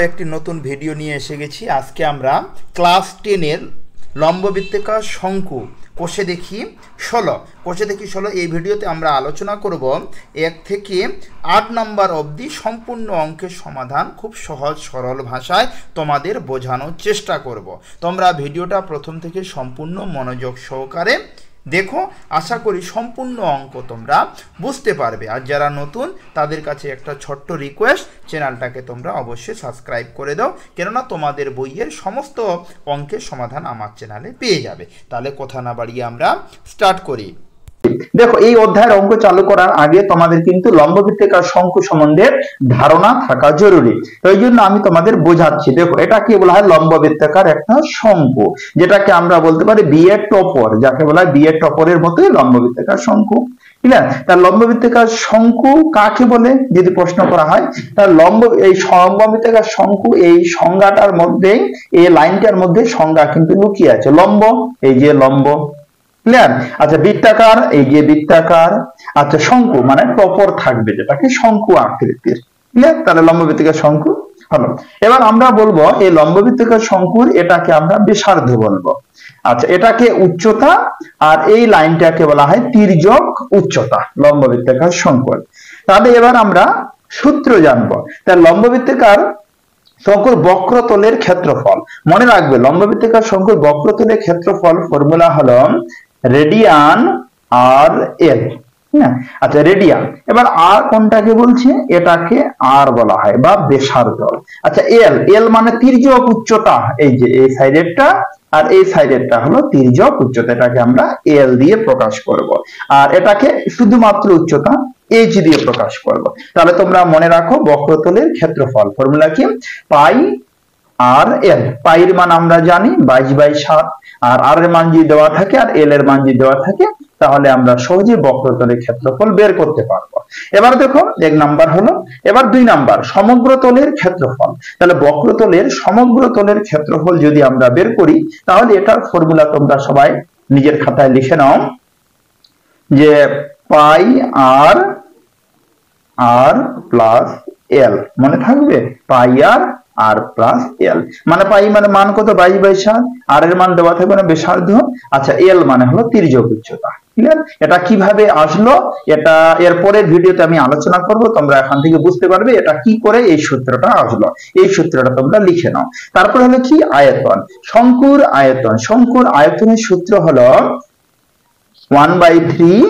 একটি নতুন ভিডিও নিয়ে এসে গেছি। আজকে আমরা ক্লাস 10 এর লম্ববৃত্তাকার শঙ্কু কোষে দেখি 16 এই ভিডিওতে আমরা আলোচনা করব 1 থেকে 8 নাম্বার অবধি সম্পূর্ণ অঙ্কের সমাধান খুব সহজ সরল ভাষায় তোমাদের বোঝানোর চেষ্টা করব। তোমরা ভিডিওটা প্রথম থেকে সম্পূর্ণ মনোযোগ সহকারে দেখো, আশা করি সম্পূর্ণ অঙ্ক তোমরা বুঝতে পারবে। আর যারা নতুন তাদের কাছে একটা ছোট্ট রিকোয়েস্ট, চ্যানেলটাকে তোমরা অবশ্যই সাবস্ক্রাইব করে দাও, কেননা তোমাদের বইয়ের সমস্ত অঙ্কের সমাধান আমার চ্যানেলে পেয়ে যাবে। তাহলে কথা না বাড়িয়ে আমরা স্টার্ট করি। দেখো, এই অধ্যায়ের অঙ্ক চালু করার আগে তোমাদের কিন্তু লম্ববৃত্তাকার শঙ্কু সম্বন্ধে ধারণা থাকা জরুরি। তো এই জন্য আমি তোমাদের বোঝাচ্ছি। দেখো, এটা কি বলা হয়? লম্ববৃত্তাকার একটা শঙ্কু, যেটাকে আমরা বলতে পারি বিয়ের টপর, যাকে বলা হয় বিয়ের টপরের মতোই লম্ববৃত্তাকার শঙ্কু। ঠিক আছে? তার লম্ববৃত্তাকার শঙ্কু কাকে বলে যদি প্রশ্ন করা হয়, তার এই লম্ববৃত্তাকার শঙ্কু এই সংজ্ঞাটার মধ্যে, এই লাইনটার মধ্যে সংজ্ঞা কিন্তু লুকিয়ে আছে। লম্ব, এই যে লম্ব, ক্লিয়ার? আচ্ছা, বৃত্তাকার, এই যে বৃত্তাকার। আচ্ছা, শঙ্কু মানে টপর থাকবে, যেটাকে শঙ্কু আকৃতির। ক্লিয়ার? তাহলে লম্ববৃত্তাকার শঙ্কু হলো। এবার আমরা বলবো এই লম্ববৃত্তাকার শঙ্কুর এটাকে আমরা ব্যাসার্ধ বলবো। আচ্ছা, এটাকে উচ্চতা, আর এই লাইনটাকে বলা হয় তির্যক উচ্চতা লম্ববৃত্তাকার শঙ্কুর। তাহলে এবার আমরা সূত্র জানবো। তার লম্ববৃত্তাকার শঙ্কুর বক্রতলের ক্ষেত্রফল মনে রাখবে। লম্ববৃত্তাকার শঙ্কুর বক্রতলের ক্ষেত্রফল ফর্মুলা হলো রেডিয়ান আর এল। আচ্ছা, রেডিয়ান। এবার আর কোনটাকে বলছে? এটাকে আর বলা হয় বা ব্যাসার্ধ। আচ্ছা, এল, এল মানে তির্যক উচ্চতা, এই যে এই সাইডেরটা আর এই সাইডেরটা হলো তির্যক উচ্চতা, এটাকে আমরা এল দিয়ে প্রকাশ করব। আর এটাকে শুধুমাত্র উচ্চতা এইচ দিয়ে প্রকাশ করব। তাহলে তোমরা মনে রাখো, বক্রতলের ক্ষেত্রফল ফর্মুলা কি? পাই আর এল। পাইয়ের মান আমরা জানি 22/7, আর আর এর মান যদি দেওয়া থাকে আর এল এর মান যদি দেওয়া থাকে, তাহলে আমরা সহজে বক্রতলের ক্ষেত্রফল বের করতে পারবো। এবার দেখো, 1 নাম্বার হলো। এবার 2 নাম্বার সমগ্র তলের ক্ষেত্রফল। তাহলে বক্রতলের সমগ্র তলের ক্ষেত্রফল যদি আমরা বের করি, তাহলে এটার ফর্মুলা তোমরা সবাই নিজের খাতায় লিখে নাও, যে পাই আর আর প্লাস এল। মনে থাকবে? পাই আর প্লাস এল মানে পাই মানে মান কত? 22/7, আর এর মান দেওয়া থাকবে না ব্যাসার্ধ। আচ্ছা, এল মানে হলো তির্যক উচ্চতা। ক্লিয়ার? এটা কিভাবে আসলো এটা এর পরের ভিডিওতে আমি আলোচনা করব। তোমরা এখান থেকে বুঝতে পারবে এটা কি করে এই সূত্রটা আসলো। এই সূত্রটা তোমরা লিখে নাও। তারপর হলো কি? আয়তন। শঙ্কুর আয়তন। শঙ্কুর আয়তনের সূত্র হলো 1/3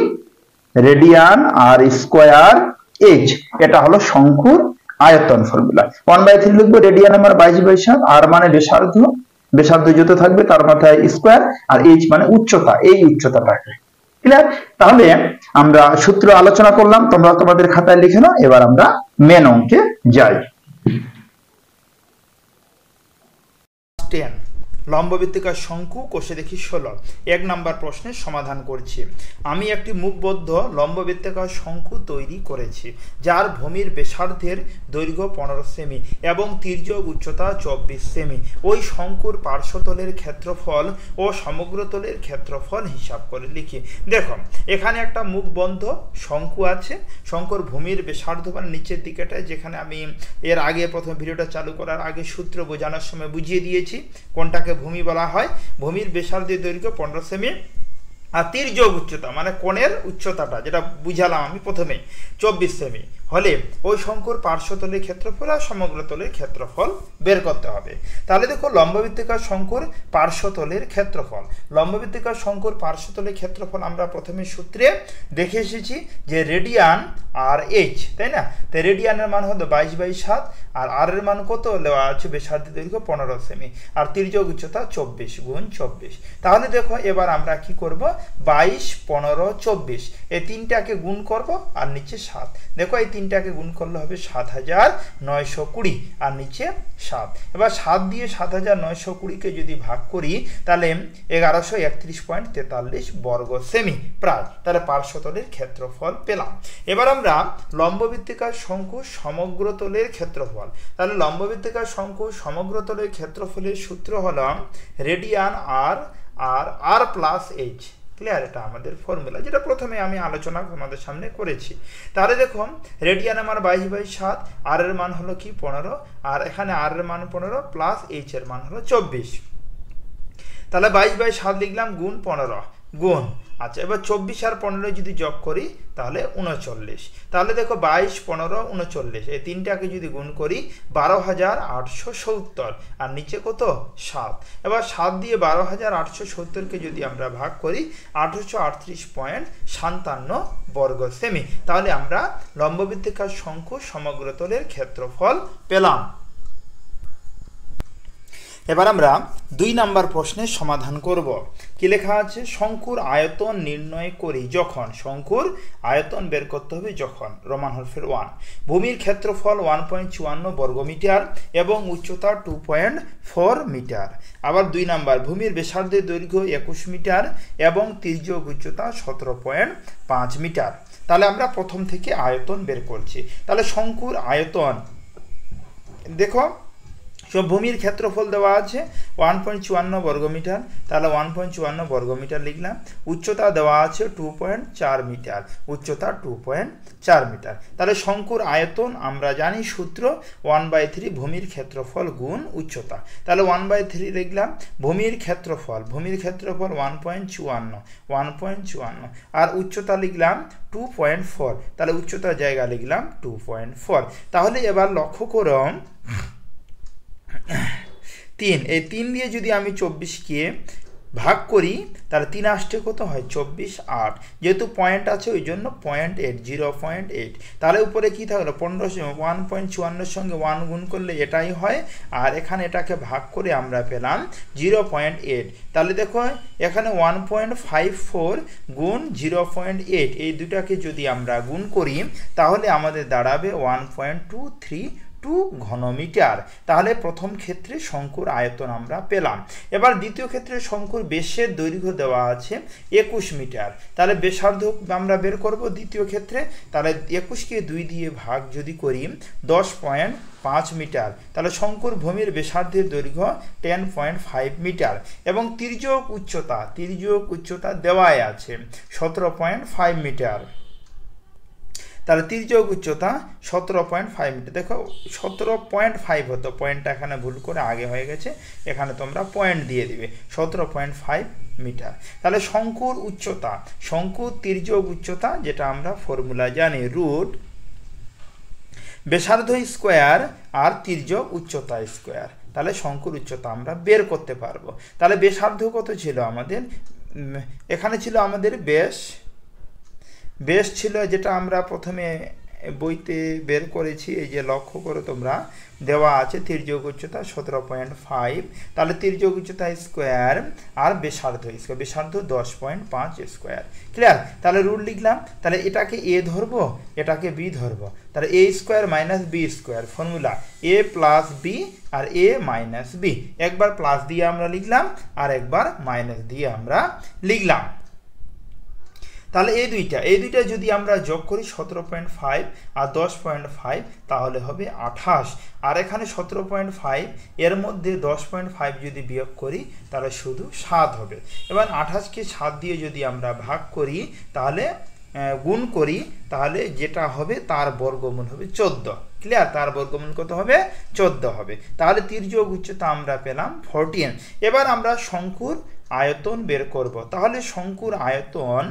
রেডিয়ান আর স্কয়ার এইচ। এটা হলো শঙ্কুর আয়তন ফর্মুলা। 1/3 লিখবো, রেডিয়ান আমার 22/7, আর মানে ব্যাসার্ধ, ব্যাসার্ধ যত থাকবে তার মাথায় স্কয়ার, আর এইচ মানে উচ্চতা, এই উচ্চতাটাকে। ক্লিয়ার? তাহলে আমরা সূত্র আলোচনা করলাম, তোমরা তোমাদের খাতায় লিখে নাও। এবার আমরা মেন অঙ্কে যাই। 10 লম্ববৃত্তাকার শঙ্কু কোষে দেখি 16। 1 নাম্বার প্রশ্নের সমাধান করছি। আমি একটি মুখবদ্ধ লম্ববৃত্তাকার শঙ্কু তৈরি করেছি, যার ভূমির ব্যাসার্ধের দৈর্ঘ্য 15 সেমি এবং তির্যক উচ্চতা 24 সেমি। ওই শঙ্কুর পার্শ্বতলের ক্ষেত্রফল ও সমগ্রতলের ক্ষেত্রফল হিসাব করে লিখি। দেখো, এখানে একটা মুখবন্ধ শঙ্কু আছে। শঙ্কুর ভূমির ব্যাসার্ধ মানে নিচের দিকেটায়, যেখানে আমি এর আগে প্রথম ভিডিওটা চালু করার আগে সূত্র বোঝানোর সময় বুঝিয়ে দিয়েছি কোনটাকে ভূমি বলা হয়। ভূমির ব্যাসার্ধের দৈর্ঘ্য 15 সেমি, আর তির্যক উচ্চতা মানে কোণের উচ্চতাটা, যেটা বুঝালাম আমি প্রথমেই, 24 সেমি হলে ওই শঙ্কুর পার্শ্বতলের ক্ষেত্রফল আর সমগ্রতলের ক্ষেত্রফল বের করতে হবে। তাহলে দেখো, লম্ববৃত্তাকার শঙ্কুর পার্শ্বতলের ক্ষেত্রফল। লম্ববৃত্তাকার শঙ্কুর পার্শ্বতলের ক্ষেত্রফল আমরা প্রথমে সূত্রে দেখে এসেছি যে রেডিয়ান আর এইচ, তাই না? তো রেডিয়ানের মান হলো 22/7, আর এর মান কত দেওয়া আছে? ব্যাসার্ধের দৈর্ঘ্য 15 সেমি, আর তির্যক উচ্চতা 24 গুণ 24। তাহলে দেখো, এবার আমরা কি করব? 22, 15, 24 এই তিনটাকে গুণ করব, আর নিচে 7। দেখো, এই তিনটাকে গুণ করলে হবে 7920, আর নিচে 7। এবার 7 দিয়ে 7920কে যদি ভাগ করি, তাহলে 1131.43 বর্গ সেমি প্রায়। তাহলে পার্শ্বতলের ক্ষেত্রফল পেলাম। এবার আমরা লম্ববৃত্তাকার শঙ্কু সমগ্রতলের ক্ষেত্রফল। তাহলে লম্ববৃত্তাকার শঙ্কু সমগ্রতলের ক্ষেত্রফলের সূত্র হলো রেডিয়ান আর আর প্লাস এইচ। ক্লিয়ার? এটা আমাদের ফর্মুলা, যেটা প্রথমে আমি আলোচনা তোমাদের সামনে করেছি। তাহলে দেখো রেডিয়ানের মান 22/7, আর এর মান হলো কি 15, আর এখানে আর এর মান 15 প্লাস এইচ এর মান হলো 24। তাহলে 22/7 লিখলাম গুণ 15 গুণ, আচ্ছা এবার 24 আর 15 যদি যোগ করি তাহলে 39। তাহলে দেখো 22, 15, 39 এই তিনটাকে যদি গুণ করি 12,870, আর নিচে কত 7। এবার 7 দিয়ে 12,870কে যদি আমরা ভাগ করি 838.57 বর্গ সেমি। তাহলে আমরা লম্ববৃত্তাকার শঙ্কু সমগ্রতলের ক্ষেত্রফল পেলাম। এবার আমরা 2 নম্বর প্রশ্নের সমাধান করব। কি লেখা আছে? শঙ্কুর আয়তন নির্ণয় করি যখন, শঙ্কুর আয়তন বের করতে হবে যখন, রোমান হরফের 1, ভূমির ক্ষেত্রফল 1.54 বর্গমিটার এবং উচ্চতা 2.4 মিটার। আবার 2 নম্বর, ভূমির ব্যাসার্ধের দৈর্ঘ্য 21 মিটার এবং তির্যক উচ্চতা 17.5 মিটার। তাহলে আমরা প্রথম থেকে আয়তন বের করছি। তাহলে শঙ্কুর আয়তন দেখো, ভূমির ক্ষেত্রফল দেওয়া আছে 1.54 বর্গমিটার, তাহলে 1.54 বর্গমিটার লিখলাম। উচ্চতা দেওয়া আছে 2.4 মিটার, উচ্চতা 2.4 মিটার। তাহলে শঙ্কুর আয়তন আমরা জানি সূত্র 1/3 ভূমির ক্ষেত্রফল গুণ উচ্চতা। তাহলে 1/3 লিখলাম। ভূমির ক্ষেত্রফল 1.54 আর উচ্চতা লিখলাম 2.4, তাহলে উচ্চতার জায়গা লিখলাম 2.4। তাহলে এবার লক্ষ্য করো 3, এই 3 দিয়ে যদি আমি 24কে ভাগ করি তাহলে 3 আসতে কত হয় 24, 8, যেহেতু পয়েন্ট আছে ওই জন্য 0.8, 0.8। তাহলে উপরে কি থাকলো 1.54 সঙ্গে 1 গুণ করলে এটাই হয়, আর এখানে এটাকে ভাগ করে আমরা পেলাম 0.8। তাহলে দেখো এখানে 1.54 গুণ 0.8, এই দুটাকে যদি আমরা গুণ করি তাহলে আমাদের দাঁড়াবে 1.232 ঘনমিটার। তাহলে প্রথম ক্ষেত্রে শঙ্কুর আয়তন আমরা পেলাম। এবার দ্বিতীয় ক্ষেত্রে শঙ্কুর বেশের দৈর্ঘ্য দেওয়া আছে 21 মিটার। তাহলে ব্যাসার্ধ আমরা বের করব দ্বিতীয় ক্ষেত্রে। তাহলে 21কে 2 দিয়ে ভাগ যদি করি 10.5 মিটার। তাহলে শঙ্কুর ভূমির ব্যাসার্ধের দৈর্ঘ্য 10.5 মিটার এবং তির্যক উচ্চতা দেওয়াই আছে 17.5 মিটার। তাহলে তির্যক উচ্চতা 17.5 মিটার। দেখো 17.5 হতো, পয়েন্টটা এখানে ভুল করে আগে হয়ে গেছে, এখানে তোমরা পয়েন্ট দিয়ে দিবে 17.5 মিটার। তাহলে শঙ্কুর উচ্চতা, শঙ্কুর তির্যক উচ্চতা যেটা আমরা ফর্মুলা জানি, রুট ব্যাসার্ধ স্কোয়ার আর তির্যক উচ্চতা স্কোয়ার। তাহলে শঙ্কুর উচ্চতা আমরা বের করতে পারবো। তাহলে ব্যাসার্ধ কত ছিল আমাদের? এখানে ছিল আমাদের বেশ ছিল, যেটা আমরা প্রথমে বইতে বের করেছি, এই যে লক্ষ্য করো তোমরা দেওয়া আছে তির্যক উচ্চতা 17.5, তাহলে তির্যক উচ্চতা স্কোয়ার আর ব্যাসার্ধ স্কোয়ার, ব্যাসার্ধ 10.5 স্কোয়ার। ক্লিয়ার? তাহলে রুট লিখলাম। তাহলে এটাকে এ ধরবো, এটাকে বি ধরবো, তাহলে a square minus b square, formula a plus b আর এ মাইনাস বি। একবার প্লাস দিয়ে আমরা লিখলাম আর একবার মাইনাস দিয়ে আমরা লিখলাম। তাহলে এই দুইটা যদি আমরা যোগ করি 17.5 আর 10.5 তাহলে হবে 28, আর এখানে 17.5 এর মধ্যে 10.5 যদি বিয়োগ করি তাহলে শুধু 7 হবে। এবার 28কে 7 দিয়ে যদি আমরা ভাগ করি তাহলে গুণ করি তাহলে যেটা হবে তার বর্গমূল হবে 14। ক্লিয়ার? তার বর্গমূল কত হবে? 14 হবে। তাহলে তির্যক উচ্চতা আমরা পেলাম 14। এবার আমরা শঙ্কুর আয়তন বের করব। তাহলে শঙ্কুর আয়তন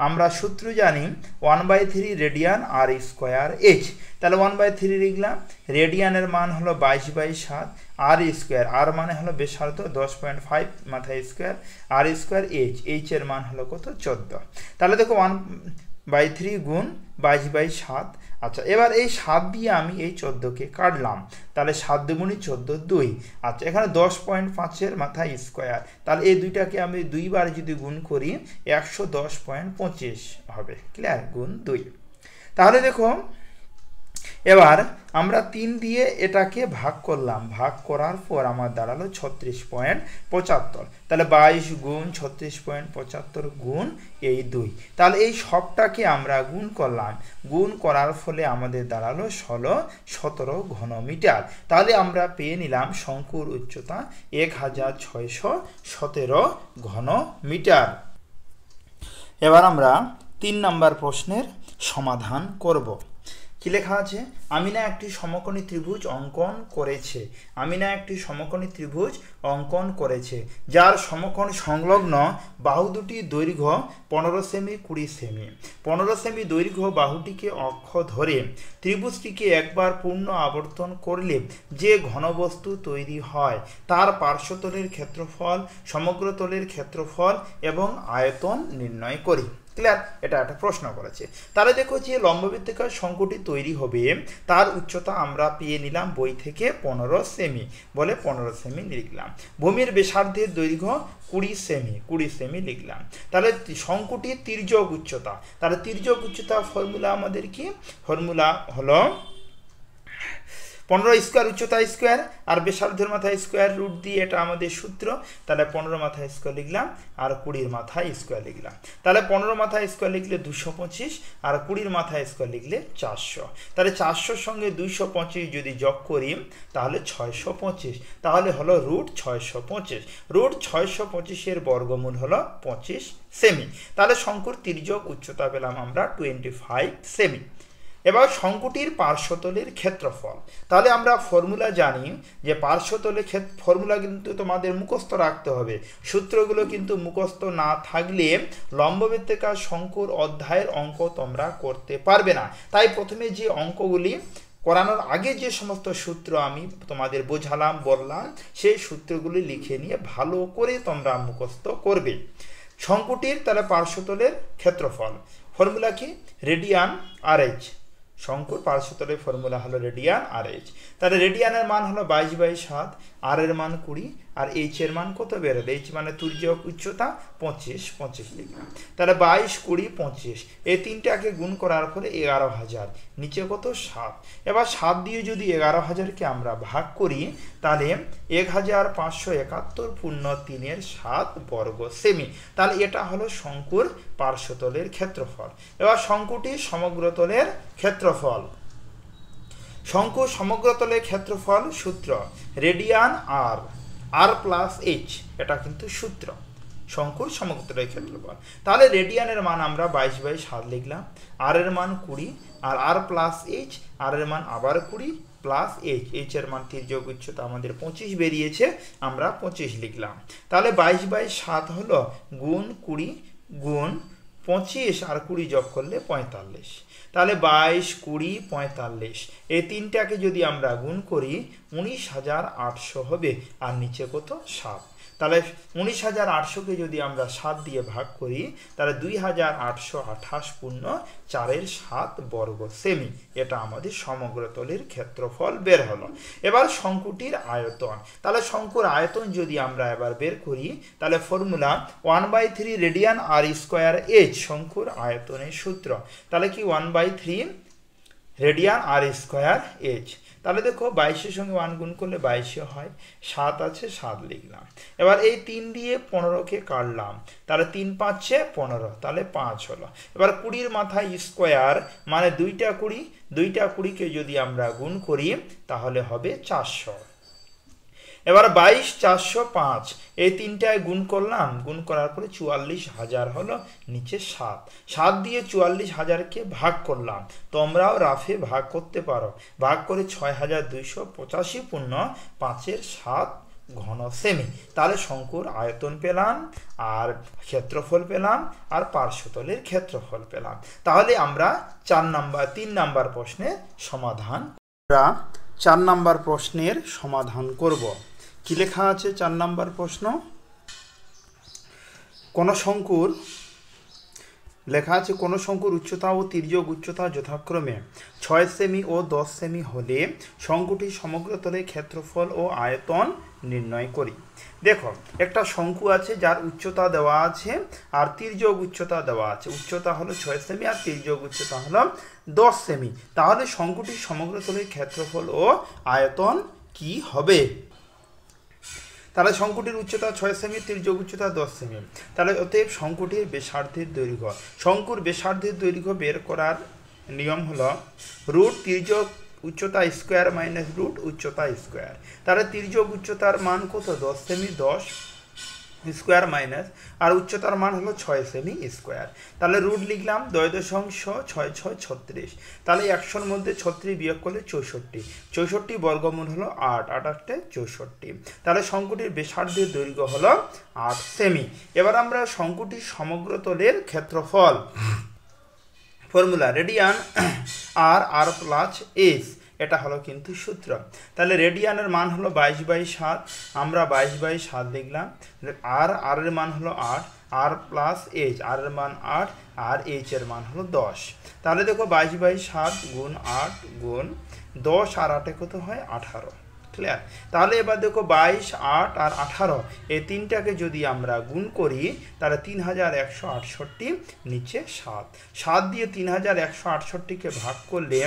আমরা সূত্র জানি 1/3 রেডিয়ান আর স্কোয়ার এইচ। তাহলে 1/3 লিখলাম, রেডিয়ানের মান হলো 22/7, আর স্কোয়ার, আর মানে হলো ব্যাসার্ধ 10.5 মাথায় স্কোয়ার, আর স্কোয়ার এইচ এর মান হলো কত 14। তাহলে দেখো 1/3 গুণ 22/7। আচ্ছা এবার এই 7 দিয়ে আমি এই 14কে কাটলাম, তাহলে 7 দুগুণে 14, 2। আচ্ছা এখানে 10.5 মাথায় স্কোয়ার, তাহলে এই দুইটাকে আমি দুইবার যদি গুণ করি 110.25 হবে। ক্লিয়ার? গুণ 2। তাহলে দেখো এবার আমরা 3 দিয়ে এটাকে ভাগ করলাম, ভাগ করার পর আমার দাঁড়ালো 36.75। তাহলে 22 গুণ 36.75 গুণ এই 2, তাহলে এই সবটাকে আমরা গুণ করলাম, গুণ করার ফলে আমাদের দাঁড়ালো 17 ঘনমিটার। তাহলে আমরা পেয়ে নিলাম শঙ্কুর উচ্চতা 1617 ঘনমিটার। এবার আমরা 3 নম্বর প্রশ্নের সমাধান করব। কি লেখা আছে? আমিনা একটি সমকোণী ত্রিভুজ অঙ্কন করেছে। আমিনা একটি সমকোণী ত্রিভুজ অঙ্কন করেছে যার সমকোণ সংলগ্ন বাহু দুটি দৈর্ঘ্য 15 সেমি 20 সেমি। 15 সেমি দৈর্ঘ্য বাহুটিকে অক্ষ ধরে ত্রিভুজটিকে একবার পূর্ণ আবর্তন করলে যে ঘনবস্তু তৈরি হয় তার পার্শ্বতলের ক্ষেত্রফল, সমগ্রতলের ক্ষেত্রফল এবং আয়তন নির্ণয় করি। ক্লিয়ার? এটা একটা প্রশ্ন করেছে। তাহলে দেখো যে লম্ববৃত্তাকার শঙ্কুটি তৈরি হবে তার উচ্চতা আমরা পেয়ে নিলাম বই থেকে 15 সেমি, বলে 15 সেমি লিখলাম। ভূমির ব্যাসার্ধের দৈর্ঘ্য 20 সেমি লিখলাম। তাহলে শঙ্কুটির তির্যক উচ্চতা, তাহলে তির্যক উচ্চতা ফর্মুলা আমাদের কি? ফর্মুলা হলো 15 স্কোয়ার উচ্চতা স্কোয়ার আর ব্যাসার্ধের মাথায় স্কোয়ার রুট দিয়ে, এটা আমাদের সূত্র। তাহলে 15 মাথায় স্কোয়ার লিখলাম আর 20 মাথায় স্কোয়ার লিখলাম। তাহলে 15 মাথায় স্কোয়ার লিখলে 225 আর 20 মাথায় স্কোয়ার লিখলে 400। তাহলে 400 সঙ্গে 225 যদি যোগ করি তাহলে 625, তাহলে হলো রুট 625। রুট 625 এর বর্গমূল হলো 25 সেমি। তাহলে শঙ্কুর তির্যক উচ্চতা পেলাম আমরা 25 সেমি। এবার শঙ্কুটির পার্শ্বতলের ক্ষেত্রফল, তাহলে আমরা ফর্মুলা জানি যে পার্শ্বতলের ফর্মুলা কিন্তু তোমাদের মুখস্থ রাখতে হবে। সূত্রগুলো কিন্তু মুখস্থ না থাকলে লম্ববৃত্তাকার শঙ্কুর অধ্যায়ের অঙ্ক তোমরা করতে পারবে না। তাই প্রথমে যে অঙ্কগুলি করানোর আগে যে সমস্ত সূত্র আমি তোমাদের বোঝালাম বললাম, সেই সূত্রগুলি লিখে নিয়ে ভালো করে তোমরা মুখস্থ করবে। শঙ্কুটির তাহলে পার্শ্বতলের ক্ষেত্রফল ফর্মুলা কি? রেডিয়ান আর এইচ। শঙ্কুর পার্শ্বতলের ফর্মুলা হলো রেডিয়ান আর এইচ। তাহলে রেডিয়ানের মান হলো 22/7, আর এর মান 20 আর এইচ এর মান কত বেরোলো? এইচ মানে তির্যক উচ্চতা 25 লিখলাম। তাহলে 22, 20, 25 এই তিনটাকে গুণ করার পরে 11,000, নিচে কত? 7। এবার 7 দিয়ে যদি 11,000কে আমরা ভাগ করি তাহলে 1571/3 বর্গ সেমি। তাহলে এটা হলো শঙ্কুর পার্শ্বতলের ক্ষেত্রফল। এবার শঙ্কুটির সমগ্রতলের ক্ষেত্রফল, শঙ্কুর সমগ্রতলের ক্ষেত্রফল সূত্র রেডিয়ান আর প্লাস এইচ, এটা কিন্তু সূত্র শঙ্কুর সমগ্রতলের ক্ষেত্রফল। তাহলে রেডিয়ানের মান আমরা 22/7 লিখলাম, আর এর মান 20 আর আর প্লাস এইচ, আর এর মান আবার 20 প্লাস এইচ, এইচ এর মান তির্যক উচ্চতা আমাদের 25 বেরিয়েছে, আমরা 25 লিখলাম। তাহলে 22/7 হলো গুণ 20 গুণ 25 আর 20 যোগ করলে 45। তাহলে 22, 20, 45 এই তিনটাকে যদি আমরা গুণ করি 19,800 হবে, আর নিচে কত? 7। তাহলে 19,800কে যদি আমরা 7 দিয়ে ভাগ করি তাহলে 2,828/4 বর্গ সেমি। এটা আমাদের সমগ্রতলের ক্ষেত্রফল বের হলো। এবার শঙ্কুটির আয়তন, তাহলে শঙ্কুর আয়তন যদি আমরা এবার বের করি তাহলে ফর্মুলা 1/3 রেডিয়ান আর স্কোয়ার এইচ, শঙ্কুর আয়তনের সূত্র। তাহলে কি 1/3 রেডিয়ান আর স্কোয়ার এইচ। তাহলে দেখো 22 সঙ্গে 1 গুণ করলে 22 হয়, 7 আছে 7 লিখলাম। এবার এই 3 দিয়ে 15কে কাটলাম, তাহলে 3 5 15, তাহলে 5 হলো। এবার 20 মাথায় স্কোয়ার মানে 2টা 20, 2টা 20কে যদি আমরা গুণ করি তাহলে হবে 400। এবার 22, 405 এই তিনটায় গুণ করলাম, গুণ করার পরে 44,000 হলো, নিচে 7। 7 দিয়ে 44,000কে ভাগ করলাম, তোমরাও রাফে ভাগ করতে পারো। ভাগ করে 6,285/5 ঘন সেমি। তাহলে শঙ্কুর আয়তন পেলাম আর ক্ষেত্রফল পেলাম আর পার্শ্বতলের ক্ষেত্রফল পেলাম। তাহলে আমরা 3 নাম্বার প্রশ্নের সমাধান, 4 নাম্বার প্রশ্নের সমাধান করব। কি লেখা আছে 4 নাম্বার প্রশ্ন? কোন শঙ্কুর লেখা আছে কোন শঙ্কুর উচ্চতা ও তির্যক উচ্চতা যথাক্রমে 6 সেমি ও 10 সেমি হলে শঙ্কুটির সমগ্রতলের ক্ষেত্রফল ও আয়তন নির্ণয় করি। দেখো একটা শঙ্কু আছে যার উচ্চতা দেওয়া আছে আর তির্যক উচ্চতা দেওয়া আছে। উচ্চতা হলো 6 সেমি আর তির্যক উচ্চতা হলো 10 সেমি। তাহলে শঙ্কুটির সমগ্রতলের ক্ষেত্রফল ও আয়তন কি হবে? তাহলে শঙ্কুটির উচ্চতা 6 সেমি, তির্যক উচ্চতা 10 সেমি। তাহলে অতএব শঙ্কুটির ব্যাসার্ধের দৈর্ঘ্য, শঙ্কুর ব্যাসার্ধের দৈর্ঘ্য বের করার নিয়ম হলো রুট তির্যক উচ্চতা স্কোয়ার মাইনাস রুট উচ্চতা স্কোয়ার। তাহলে তির্যক উচ্চতার মান কত? 10 সেমি, 10 স্কোয়ার মাইনাস আর উচ্চতার মান হলো 6 সেমি স্কোয়ার। তাহলে রুট লিখলাম 2.6 তাহলে 100-র মধ্যে 36 বিয়োগ করলে 64 বর্গমূল হলো 8 8 64। তাহলে শঙ্কুটির ব্যাসার্ধের দৈর্ঘ্য হলো 8 সেমি। এবার আমরা শঙ্কুটির সমগ্র তলের ক্ষেত্রফল ফর্মুলা রেডিয়ান আর প্লাস এস, এটা হলো কিন্তু সূত্র। তাহলে রেডিয়ানের মান হলো 22/7, আমরা 22/7 লিখলাম। আর এর মান হলো 8, আর প্লাস এইচ, আর এর মান 8 আর এইচ এর মান হলো 10। তাহলে দেখো 22/7 গুণ 8 গুণ 10 আর 8 কত হয় 18। ক্লিয়ার? তাহলে এবার দেখো 22, 8 আর 18 এই তিনটাকে যদি আমরা গুণ করি তাহলে 3168, নিচে 7 দিয়ে 3168কে ভাগ করলে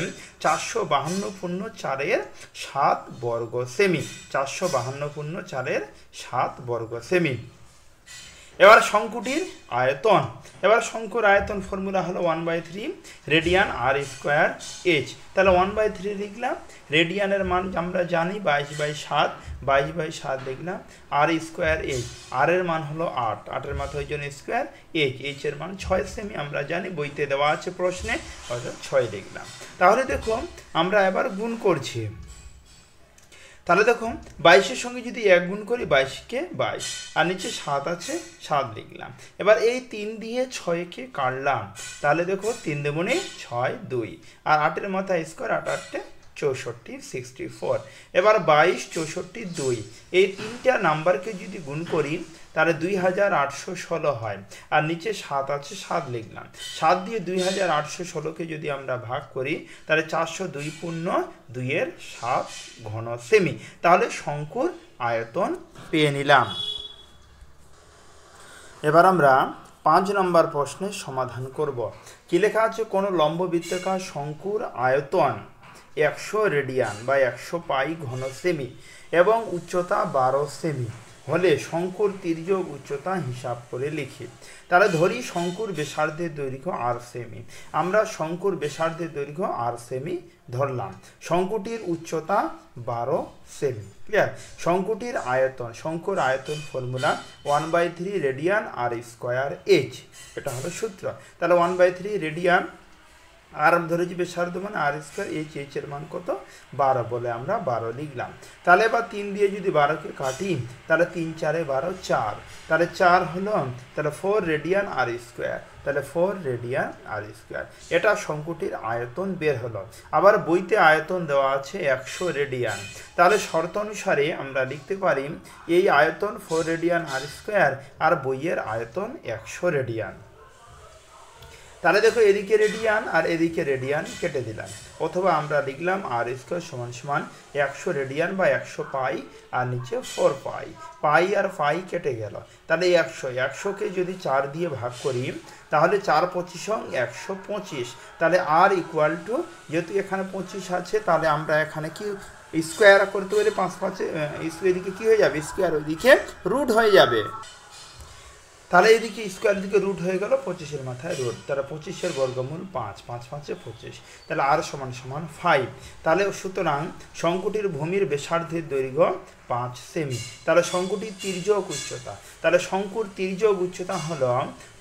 452.4 7 বর্গ সেমি, 452.4 বর্গ সেমি। এবার শঙ্কুটির আয়তন, এবার শঙ্কুর আয়তন ফর্মুলা হলো 1/3 রেডিয়ান আর স্কোয়ার এইচ। তাহলে 1/3 লিখলাম, রেডিয়ানের মান আমরা জানি 22/7 লিখলাম, আর স্কোয়ার এইচ, আর এর মান হলো 8, 8 এর মাথায় ওই জন্য স্কোয়ার, এইচ এর মান 6 সেমি, আমরা জানি বইতে দেওয়া আছে প্রশ্নে, অর্থাৎ 6 লিখলাম। তাহলে দেখো আমরা এবার গুণ করছি। তাহলে দেখো 22-এর সঙ্গে যদি 1 গুণ করি 22কে 22 আর নিচে 7 আছে 7 লিখলাম। এবার এই 3 দিয়ে 6কে কাটলাম, তাহলে দেখো 3 দুগুণে 6 2 আর 8 এর মাথায় স্কোয়ার, 8 8 64 64। এবার 22 64 2 এই তিনটা নাম্বারকে যদি গুণ করি তাহলে 2816 হয়, আর নিচে 7 আছে 7 লিখলাম। 7 দিয়ে 2816কে যদি আমরা ভাগ করি তাহলে 402.2 ঘন সেমি। তাহলে শঙ্কুর আয়তন পেয়ে নিলাম। এবার আমরা 5 নম্বর প্রশ্নের সমাধান করব। কি লেখা আছে? কোনো লম্ববৃত্তাকার শঙ্কুর আয়তন 100 রেডিয়ান বা 100 পাই ঘন সেমি এবং উচ্চতা 12 সেমি হলে শঙ্কুর তির্যক উচ্চতা হিসাব করে লিখি। তাহলে ধরি শঙ্কুর ব্যাসার্ধের দৈর্ঘ্য 8 সেমি। আমরা শঙ্কুর ব্যাসার্ধের দৈর্ঘ্য 8 সেমি ধরলাম, শঙ্কুটির উচ্চতা 12 সেমি। ক্লিয়ার? শঙ্কুটির আয়তন, শঙ্কুর আয়তন ফর্মুলা 1/3 রেডিয়ান আর স্কোয়ার এইচ, এটা হলো সূত্র। তাহলে 1/3 রেডিয়ান আর ধরেছি ব্যাসার্ধ মানে আর স্কোয়ার, এইচ এর মান কত 12 বলে আমরা 12 লিখলাম। তাহলে এবার 3 দিয়ে যদি 12কে কাটি তাহলে 3 4 12 4, তাহলে 4 হলো, তাহলে 4 রেডিয়ান আর স্কোয়ার, তাহলে 4 রেডিয়ান আর স্কোয়ার। এটা শঙ্কুটির আয়তন বের হলো। আবার বইতে আয়তন দেওয়া আছে 100 রেডিয়ান, তাহলে শর্ত অনুসারে আমরা লিখতে পারি এই আয়তন 4 রেডিয়ান আর স্কোয়ার আর বইয়ের আয়তন 100 রেডিয়ান। তাহলে দেখো এদিকে রেডিয়ান আর এদিকে রেডিয়ান কেটে দিলাম, অথবা আমরা লিখলাম আর স্কোয়ার সমান সমান 100 রেডিয়ান বা 100 পাই আর নিচে 4 পাই, পাই আর পাই কেটে গেল। তাহলে 100কে যদি 4 দিয়ে ভাগ করি তাহলে 4 25 125, তাহলে আর ইকুয়াল টু, যেহেতু এখানে 25 আছে তাহলে আমরা এখানে কি স্কোয়ার করতে পারি, 5 5 এদিকে কি হয়ে যাবে স্কোয়ার, ওইদিকে রুট হয়ে যাবে। তাহলে এদিকে স্কোয়ার দিকে রুট হয়ে গেল, 25-এর মাথায় রুট, তাহলে 25-এর বর্গমূল 5, 5 5 25, তাহলে আর সমান সমান 5। তাহলে সুতরাং শঙ্কুটির ভূমির ব্যাসার্ধের দৈর্ঘ্য 5 সেমি। তাহলে শঙ্কুটির তির্যক উচ্চতা, তাহলে শঙ্কুর তির্যক উচ্চতা হলো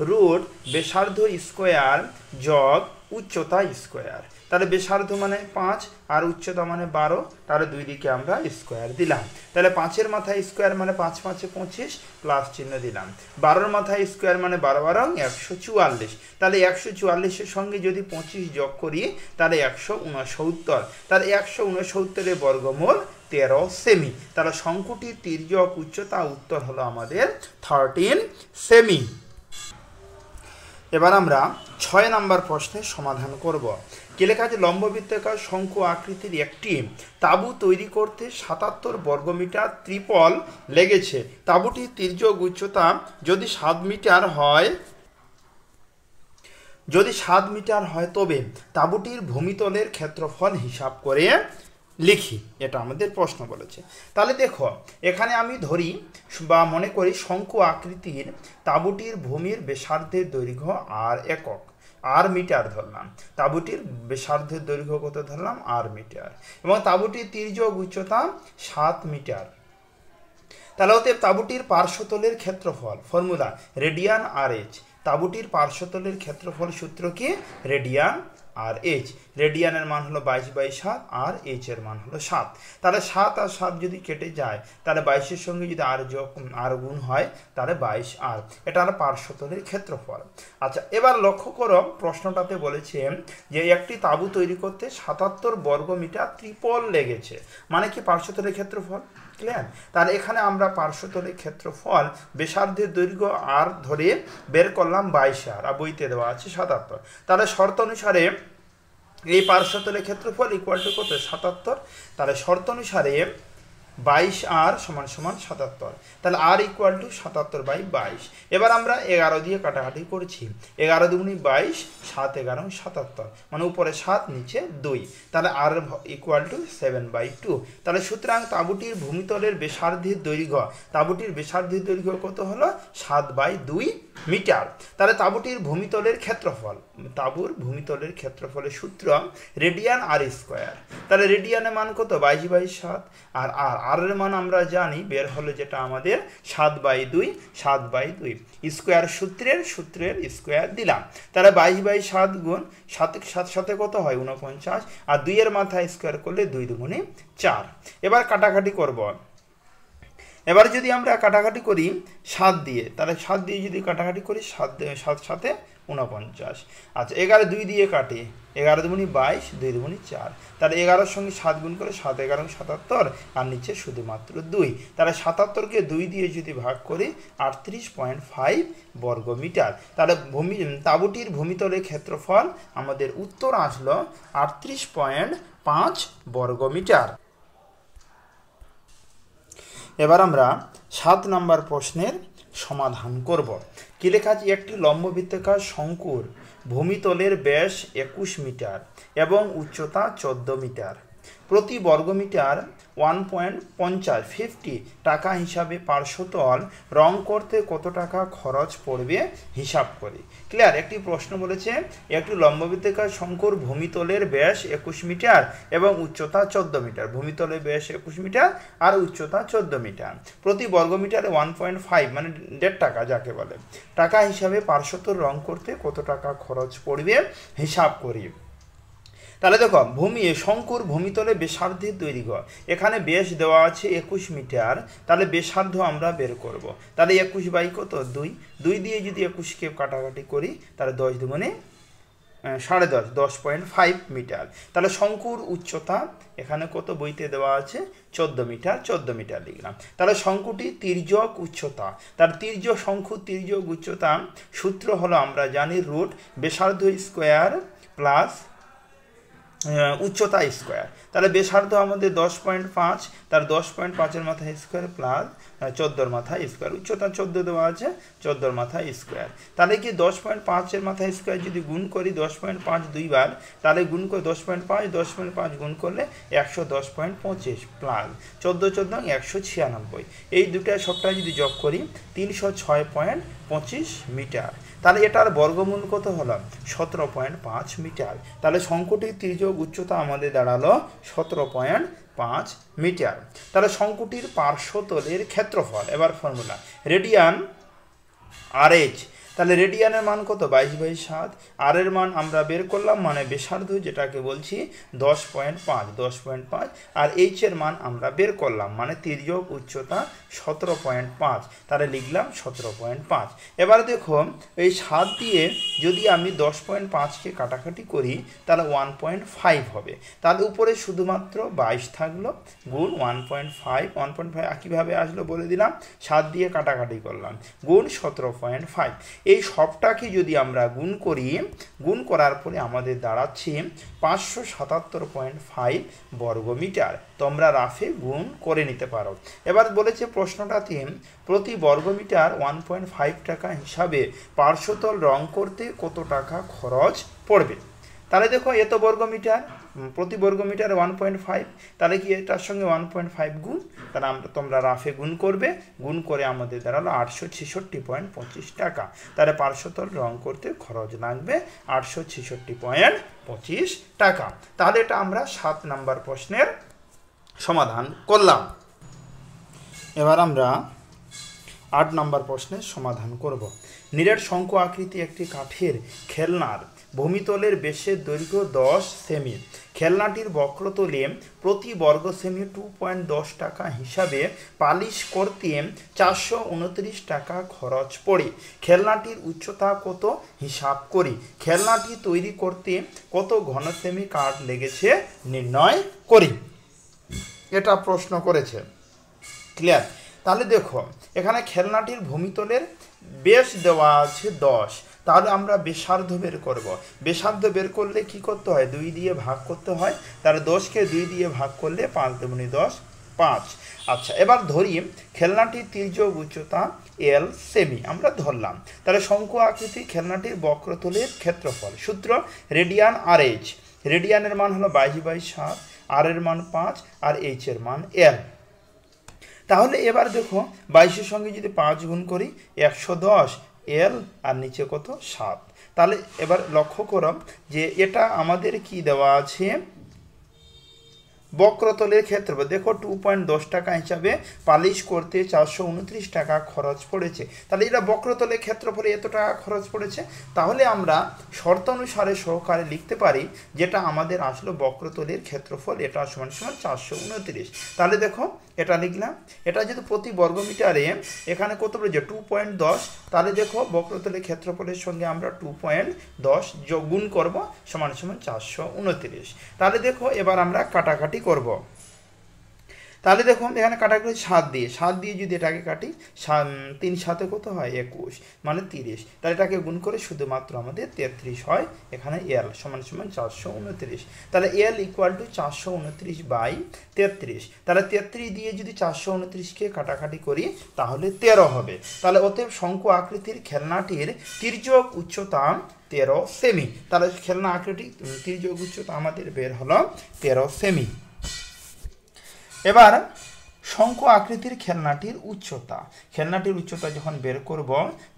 রুট ব্যাসার্ধ স্কোয়ার যোগ উচ্চতা স্কোয়ার। তাহলে ব্যাসার্ধ মানে 5 আর উচ্চতা মানে 12, তাহলে দুই দিকে আমরা স্কোয়ার দিলাম। তাহলে 5-এর মাথায় স্কোয়ার মানে 5 5 25 প্লাস চিহ্ন দিলাম, 12-এর মাথায় স্কোয়ার মানে 12 12 144, তাহলে 144-এর সঙ্গে যদি 25 যোগ করি তাহলে 169, তাহলে 169-এর বর্গমূল 13 সেমি। তাহলে শঙ্কুটির তির্যক উচ্চতা উত্তর হলো আমাদের 13 সেমি। এবার আমরা 6 নম্বর প্রশ্নের সমাধান করব। কি লেখা আছে? লম্ববৃত্তাকার শঙ্কু আকৃতির একটি তাঁবু তৈরি করতে 77 বর্গমিটার ত্রিপল লেগেছে। তাঁবুটির তির্যক উচ্চতা যদি 7 মিটার হয়, তবে তাঁবুটির ভূমিতলের ক্ষেত্রফল হিসাব করে লিখি, এটা আমাদের প্রশ্ন বলেছে। তাহলে দেখো এখানে আমি ধরি বা মনে করি শঙ্কু আকৃতির তাঁবুটির ভূমির ব্যাসার্ধের দৈর্ঘ্য আর একক, আর মিটার ধরলাম। তাঁবুটির ব্যাসার্ধের দৈর্ঘ্য কত ধরলাম? আর মিটার, এবং তাঁবুটির তির্যক উচ্চতা 7 মিটার। তাহলে অতএব তাঁবুটির পার্শ্বতলের ক্ষেত্রফল, ফর্মুলা রেডিয়ান আর এইচ। তাঁবুটির পার্শ্বতলের ক্ষেত্রফল সূত্র কি? রেডিয়ান আর এইচ। রেডিয়ানের মান হলো 22/7 আর এইচ এর মান হলো 7। তাহলে 7 আর 7 যদি কেটে যায় তাহলে 22-এর সঙ্গে যদি আর গুণ হয় তাহলে 22 আর। এটা হলো পার্শ্বতলের ক্ষেত্রফল। আচ্ছা, এবার লক্ষ্য করো প্রশ্নটাতে বলেছে যে একটি তাঁবু তৈরি করতে 77 বর্গমিটার ত্রিপল লেগেছে, মানে কি পার্শ্বতলের ক্ষেত্রফল। ক্লিয়ার? তাহলে এখানে আমরা পার্শ্বতলের ক্ষেত্রফল ব্যাসার্ধের দৈর্ঘ্য আর ধরে বের করলাম 22 আর বইতে দেওয়া আছে 77। তাহলে শর্ত অনুসারে এই পার্শ্বতলের ক্ষেত্রফল ইকুয়াল টু কত? 77। তাহলে শর্ত অনুসারে 22 আর সমান 77। তাহলে আর ইকুয়াল টু 77/22। এবার আমরা 11 দিয়ে কাটাকাটি করছি। 11 দুগুণে 22, 7 11 77, মানে উপরে 7 নিচে 2। তাহলে আর ইকুয়াল টু 7/2। তাহলে সুতরাং তাঁবুটির ভূমিতলের ব্যাসার্ধের দৈর্ঘ্য, তাঁবুটির ব্যাসার্ধের দৈর্ঘ্য কত হলো? 7/2 মিটার। তাহলে তাঁবুটির ভূমিতলের ক্ষেত্রফল, তাঁবুর ভূমিতলের ক্ষেত্রফলের সূত্র রেডিয়ান আর স্কোয়ার। তাহলে রেডিয়ানের মান কত? 22/7। আর আর এর মান আমরা জানি বের হলো যেটা আমাদের 7/2, 7/2 স্কোয়ার সূত্রের স্কোয়ার দিলাম। তাহলে 22/7 গুণ 7 সাথে কত হয়? 49। আর 2 এর মাথায় স্কোয়ার করলে 2 দুগুণে 4। এবার কাটাকাটি করব। এবার যদি আমরা কাটাকাটি করি 7 দিয়ে, তাহলে 7 দিয়ে যদি কাটাকাটি করি 7 সাথে 49। আচ্ছা, 11 2 দিয়ে কাটি, 11 দুগুণে 22, 2 দুগুণে 4। তাহলে 11-এর সঙ্গে 7 গুণ করে 7 11 77, আর নিচে শুধুমাত্র 2। তাহলে 77কে 2 দিয়ে যদি ভাগ করি 38.5 বর্গমিটার। তাহলে তাঁবুটির ভূমিতলের ক্ষেত্রফল আমাদের উত্তর আসলো 38.5 বর্গমিটার। এবার আমরা 7 নম্বর প্রশ্নের সমাধান করব। কি লেখা আছে? একটি লম্ববৃত্তাকার শঙ্কুর ভূমিতলের ব্যাস 21 মিটার এবং উচ্চতা 14 মিটার। প্রতি বর্গমিটার 1.50 টাকা হিসাবে পার্শ্বতল রং করতে কত টাকা খরচ পড়বে হিসাব করে। ক্লিয়ার? একটি প্রশ্ন বলেছে একটি লম্ববৃত্তাকার শঙ্কুর ভূমিতলের ব্যাস 21 মিটার এবং উচ্চতা 14 মিটার। ভূমিতলের ব্যাস 21 মিটার আর উচ্চতা 14 মিটার। প্রতি বর্গমিটারে 1.5 মানে 1.5 টাকা যাকে বলে, টাকা হিসাবে পার্শ্বতল রং করতে কত টাকা খরচ পড়বে হিসাব করি। তাহলে দেখো শঙ্কুর ভূমিতলে ব্যাসার্ধের দৈর্ঘ্য, এখানে ব্যাস দেওয়া আছে 21 মিটার, তাহলে ব্যাসার্ধ আমরা বের করব। তাহলে 21 কত? 2 দিয়ে যদি 21কে কাটাকাটি করি তাহলে 10 দুগুণে 10.5, 10.5 মিটার। তাহলে শঙ্কুর উচ্চতা এখানে কত বইতে দেওয়া আছে? 14 মিটার লিখলাম। তাহলে শঙ্কুটি তির্যক উচ্চতা, তার শঙ্কুর তির্যক উচ্চতা সূত্র হলো আমরা জানি রুট ব্যাসার্ধ স্কোয়ার প্লাস উচ্চতা স্কোয়ার। তাহলে ব্যাসার্ধ আমাদের 10.5, তার 10.5-এর মাথায় স্কোয়ার প্লাস 14-এর মাথায় স্কোয়ার। উচ্চতা 14 দেওয়া আছে, 14-এর মাথায় স্কোয়ার। তাহলে কি 10.5-এর মাথায় স্কোয়ার যদি গুণ করি 10.5 দুইবার, তাহলে গুণ করে 10.5 গুণ করলে 110.25 প্লাস 14 196। এই দুটা সবটা যদি যোগ করি 306.25 মিটার। তাহলে এটার বর্গমূল কত হলো? 17.5 মিটার। তাহলে শঙ্কুটির তির্যক উচ্চতা আমাদের দাঁড়ালো 17.5 মিটার। তাহলে শঙ্কুটির পার্শ্বতলের ক্ষেত্রফল, এবার ফর্মুলা রেডিয়ান আর এইচ। তাহলে রেডিয়ানের মান কত? 22/7। আর এর মান আমরা বের করলাম, মানে ব্যাসার্ধ যেটাকে বলছি 10.5, আর এইচ এর মান আমরা বের করলাম, মানে তির্যক উচ্চতা 17.5। তাহলে লিখলাম 17.5। এবার দেখো এই 7 দিয়ে যদি আমি 10.5কে কাটাকাটি করি তাহলে 1.5 হবে। তাহলে উপরে শুধুমাত্র 22 থাকলো গুণ 1.5 কীভাবে আসলো বলে দিলাম, 7 দিয়ে কাটাকাটি করলাম গুণ 17.5। এই সবটাকে যদি আমরা গুণ করি, গুণ করার পরে আমাদের দাঁড়াচ্ছে 577.5 বর্গমিটার। তোমরা রাফে গুণ করে নিতে পারো। এবার বলেছে প্রশ্নটাতে প্রতি বর্গমিটার 1.5 টাকা হিসাবে পার্শ্বতল রং করতে কত টাকা খরচ পড়বে। তাহলে দেখো এত বর্গমিটার, প্রতি বর্গমিটার 1.5, তাহলে কি এটার সঙ্গে 1.5 গুণ, তাহলে তোমরা রাফে গুণ করবে, গুণ করে আমাদের দাঁড়ালো 866.25 টাকা। তাহলে পার্শ্বতল রং করতে খরচ লাগবে 866.25 টাকা। তাহলে এটা আমরা 7 নম্বর প্রশ্নের সমাধান করলাম। এবার আমরা 8 নম্বর প্রশ্নের সমাধান করব। নিরেট শঙ্কু আকৃতি একটি কাঠের খেলনার ভূমিতলের বেশের দৈর্ঘ্য 10 সেমি। খেলনাটির বক্রতলে প্রতি বর্গ সেমি 2.10 টাকা হিসাবে পালিশ করতে 429 টাকা খরচ পড়ে। খেলনাটির উচ্চতা কত হিসাব করি। খেলনাটি তৈরি করতে কত ঘন সেমি কাঠ লেগেছে নির্ণয় করি। এটা প্রশ্ন করেছে। ক্লিয়ার? তাহলে দেখো এখানে খেলনাটির ভূমিতলের বেশ দেওয়া আছে 10, তাহলে আমরা ব্যাসার্ধ বের করব। ব্যাসার্ধ বের করলে কি করতে হয়? 2 দিয়ে ভাগ করতে হয়। তাহলে 10কে 2 দিয়ে ভাগ করলে 5 দুগুণে 10, 5। আচ্ছা, এবার ধরি খেলনাটির তির্যক উচ্চতা L সেমি, আমরা ধরলাম। তাহলে শঙ্কু আকৃতি খেলনাটির বক্রতলের ক্ষেত্রফল, সূত্র রেডিয়ান আর এইচ। রেডিয়ানের মান হলো 22/7, আর এর মান 5 আর এইচ এর মান L। তাহলে এবার দেখো 22-এর সঙ্গে যদি 5 গুণ করি 110 L আর নিচে কত 7। তাহলে এবার লক্ষ্য করো যে এটা আমাদের কি দেওয়া আছে, বক্রতলের ক্ষেত্রফল। দেখো 2.10 টাকা হিসাবে পালিশ করতে 429 টাকা খরচ পড়েছে। তাহলে এটা বক্রতলের ক্ষেত্রফলে এত টাকা খরচ পড়েছে। তাহলে আমরা শর্ত অনুসারে সহকারে লিখতে পারি যেটা আমাদের আসলে বক্রতলের ক্ষেত্রফল, এটা সমান সমান 429। তাহলে দেখো এটা লিখলাম। এটা যদি প্রতি বর্গমিটারে এখানে কত পড়েছে 2.10, তাহলে দেখো বক্রতলের ক্ষেত্রফলের সঙ্গে আমরা 2.10 যোগ গুণ করব সমান সমান 429। তাহলে দেখো এবার আমরা কাটাকাটি করব। তাহলে দেখো এখানে কাটাকাটি 7 দিয়ে যদি এটাকে কাটি 3 7 কত হয় 21 মানে 30। তাহলে এটাকে গুণ করে শুধুমাত্র আমাদের 33 হয়। এখানে L সমান সমান 429। তাহলে L ইকুয়াল টু 429/33। তাহলে 33 দিয়ে যদি 429কে কাটাকাটি করি তাহলে 13 হবে। তাহলে অতএব শঙ্কু আকৃতির খেলনাটির তির্যক উচ্চতা 13 সেমি। তাহলে খেলনা আকৃতি তির্যক উচ্চতা আমাদের বের হলো 13 সেমি। এবার শঙ্কু আকৃতির খেলনাটির উচ্চতা। খেলনাটির উচ্চতা যখন বের করব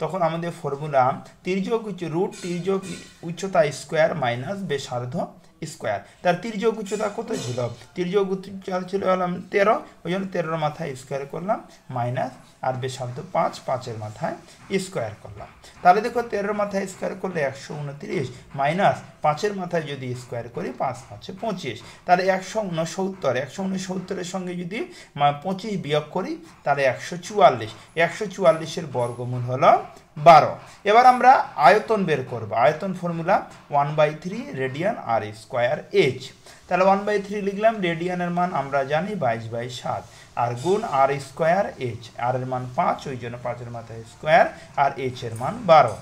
তখন আমাদের ফর্মুলা তির্যক রুট তির্যক উচ্চতা স্কোয়ার মাইনাস ব্যাসার্ধ স্কোয়ার। তার তির্যক উচ্চতা কত ছিল? তির্যক উচ্চতা ছিল হলাম 13, ওই জন্য 13-এর মাথায় স্কোয়ার করলাম মাইনাস, আর ব্যাসার্ধ 5, 5-এর মাথায় স্কোয়ার করলাম। তাহলে দেখো 13-এর মাথায় স্কোয়ার করলে 129 মাইনাস 5-এর মাথায় যদি স্কোয়ার করি 5 5 25। তাহলে 169-169-এর সঙ্গে যদি 25 বিয়োগ করি তাহলে 144। 144-এর বর্গমূল হলো 12। এবার আমরা আয়তন বের করব। আয়তন ফর্মুলা 1/3 রেডিয়ান আর স্কোয়ার এইচ। তাহলে 1/3 লিখলাম, রেডিয়ানের মান আমরা জানি 22/7, আর গুণ আর স্কোয়ার এইচ। আর এর মান 5, ওই জন্য 5-এর মাথায় স্কোয়ার, আর এইচ এর মান 12।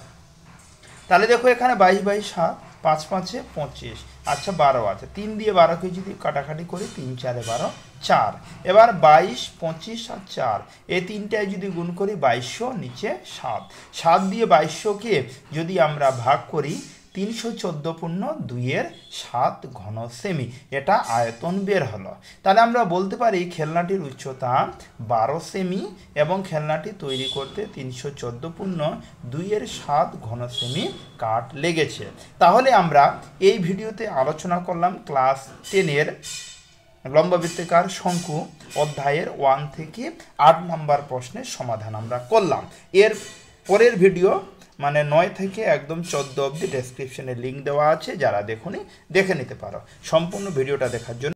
তাহলে দেখো এখানে 22/7, 5 5 25, আচ্ছা 12 আছে। 3 দিয়ে 12কে যদি কাটাকাটি করি 3 4 12, 4। এবার 22, 25 আর 4 এই তিনটায় যদি গুণ করি 2200, নিচে 7। 7 দিয়ে 2200কে যদি আমরা ভাগ করি 314.2 ঘন সেমি, এটা আয়তন বের হলো। তাহলে আমরা বলতে পারি খেলনাটির উচ্চতা 12 সেমি এবং খেলনাটি তৈরি করতে 314.2 ঘন সেমি কাঠ লেগেছে। তাহলে আমরা এই ভিডিওতে আলোচনা করলাম ক্লাস 10-এর লম্ববৃত্তাকার শঙ্কু অধ্যায়ের 1 থেকে 8 নম্বর প্রশ্নের সমাধান আমরা করলাম। এর পরের ভিডিও মানে 9 থেকে একদম 14 অবধি ডেসক্রিপশনে লিঙ্ক দেওয়া আছে, যারা দেখুনি দেখে নিতে পারো। সম্পূর্ণ ভিডিওটা দেখার জন্য